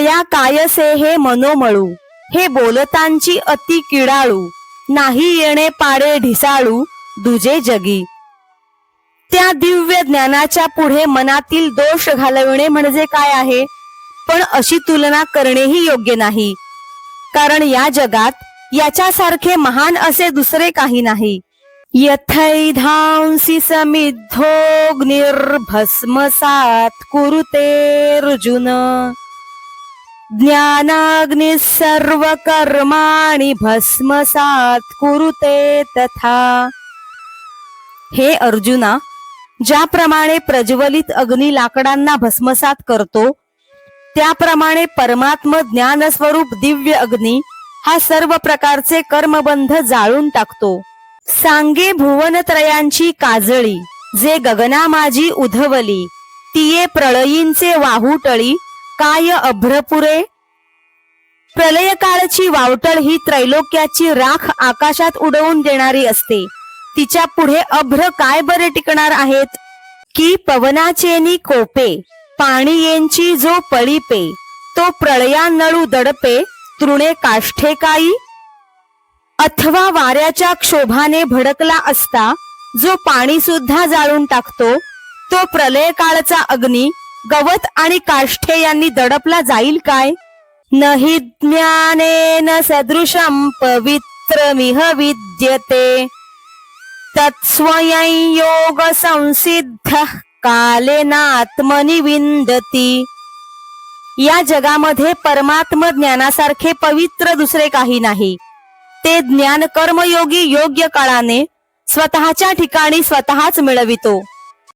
बोलल्या कायसे हे मनोमळू, हे बोलतांची अति किडाळू, नाही येणे पारे ढिसाळू दुजे जगी. त्या दिव्य ज्ञानाच्या पुढे मनातील दोष घालविणे म्हणजे काय आहे? पण अशी तुलना करणेही योग्य नाही, कारण या जगात याच्यासारखे महान असे दुसरे काही नाही. यथैधांसी समिद्धोऽग्निर्भस्मसात् कुरुतेऽर्जुन, ज्ञानाग्निः सर्वकर्माणि भस्मसात् कुरुते तथा. हे अर्जुना, ज्याप्रमाणे प्रज्वलित अग्नी लाकडांना भस्मसात करतो, त्याप्रमाणे परमात्म ज्ञान स्वरूप दिव्य अग्नी हा सर्व प्रकारचे कर्मबंध जाळून टाकतो. सांगे भुवनत्रयांची काजळी, जे गगना माझी उधवली, तिये प्रळयींचे वाहुटळी, काय अभ्रपुरे. प्रलयकाळची वावटळ ही त्रैलोक्याची राख आकाशात उडवून देणारी असते. तिच्या पुढे अभ्र काय बरे टिकणार आहेत? की पवनाचेनी कोपे, पाणीयेंची जो पळीपे, तो प्रळयानळू दडपे, तृणे काष्ठे काई. अथवा वाऱ्याच्या क्षोभाने भडकला असता जो पाणी सुद्धा जाळून टाकतो, तो प्रलय काळचा अग्नी गवत आणि काष्ठे यांनी दडपला जाईल काय? नहि ज्ञानेन सदृशं पवित्रमिह विद्यते, तत्स्वयं योग संसिद्धः कालेनात्मनि विन्दति. या जगामध्ये परमात्म ज्ञानासारखे पवित्र दुसरे काही नाही. ते ज्ञान कर्मयोगी योग्य काळाने स्वतःच्या ठिकाणी स्वतःच मिळवितो.